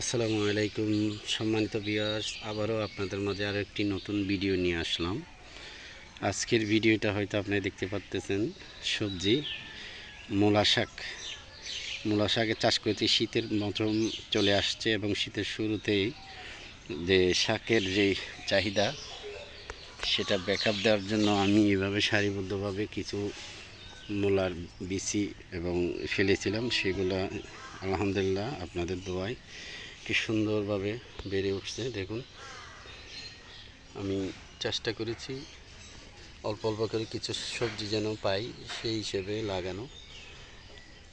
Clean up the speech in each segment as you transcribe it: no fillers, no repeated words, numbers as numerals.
আসসালামু আলাইকুম সম্মানিত ভিউয়ার্স, আবারও আপনাদের মাঝে আরও একটি নতুন ভিডিও নিয়ে আসলাম। আজকের ভিডিওটা হয়তো আপনি দেখতে পাচ্ছেন, সবজি মূলা শাকের চাষ করতে শীতের মৌসুম চলে আসছে এবং শীতের শুরুতেই যে শাকের যে চাহিদা সেটা ব্যাকআপ দেওয়ার জন্য আমি এভাবে সারিবদ্ধভাবে কিছু মূলার বিচি এবং ফেলেছিলাম। সেগুলো আলহামদুলিল্লাহ আপনাদের দোয়ায় কি সুন্দরভাবে বেড়ে উঠছে। দেখুন, আমি চেষ্টা করেছি অল্প অল্প করে কিছু সবজি যেন পাই সেই হিসেবে লাগানো।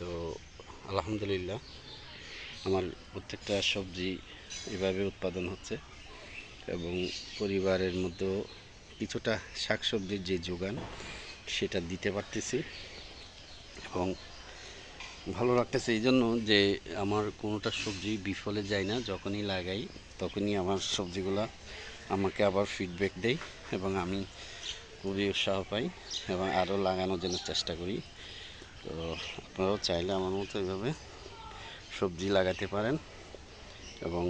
তো আলহামদুলিল্লাহ আমার প্রত্যেকটা সবজি এভাবে উৎপাদন হচ্ছে এবং পরিবারের মধ্যেও কিছুটা শাকসবজির যে যোগান সেটা দিতে পারতেছি এবং ভালো লাগতেছে এই জন্য যে আমার কোনোটা সবজি বিফলে যায় না। যখনই লাগাই তখনই আমার সবজিগুলো আমাকে আবার ফিডব্যাক দেয় এবং আমি খুবই উৎসাহ পাই এবং আরও লাগানোর জন্য চেষ্টা করি। তো আপনারাও চাইলে আমার মতো এভাবে সবজি লাগাতে পারেন এবং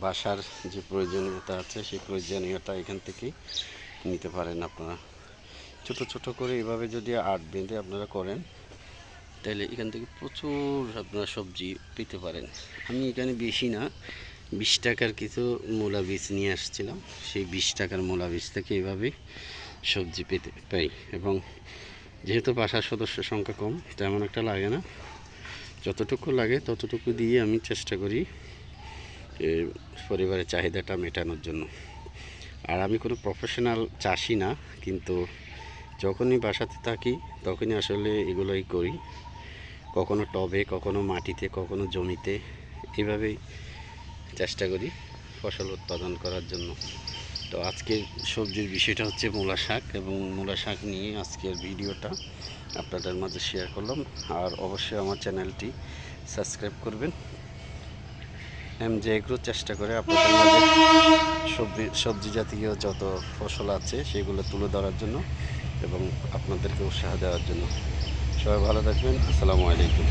বাসার যে প্রয়োজনীয়তা আছে সেই প্রয়োজনীয়তা এখান থেকেই নিতে পারেন। আপনারা ছোট ছোট করে এভাবে যদি আট বেঁধে আপনারা করেন তাহলে এখান থেকে প্রচুর আপনারা সবজি পেতে পারেন। আমি এখানে বেশি না 20 টাকার কিছু মূলা বীজ নিয়ে আসছিলাম। সেই 20 টাকার মূলা বীজ থেকে এভাবে সবজি পেতে পাই এবং যেহেতু বাসার সদস্য সংখ্যা কম তেমন একটা লাগে না, যতটুকু লাগে ততটুকু দিয়ে আমি চেষ্টা করি পরিবারের চাহিদাটা মেটানোর জন্য। আর আমি কোনো প্রফেশনাল চাষি না, কিন্তু যখনই বাসাতে থাকি তখনই আসলে এগুলোই করি। কখনো টবে, কখনো মাটিতে, কখনো জমিতে, এভাবেই চেষ্টা করি ফসল উৎপাদন করার জন্য। তো আজকের সবজির বিষয়টা হচ্ছে মূলা শাক এবং মূলা শাক নিয়ে আজকের ভিডিওটা আপনাদের মাঝে শেয়ার করলাম। আর অবশ্যই আমার চ্যানেলটি সাবস্ক্রাইব করবেন। এমজে এগ্রো চেষ্টা করে আপনাদের মাঝে সবজি জাতীয় যত ফসল আছে সেগুলো তুলে ধরার জন্য এবং আপনাদেরকে উৎসাহ দেওয়ার জন্য। সবাই ভালো থাকবেন। আসসালামু আলাইকুম।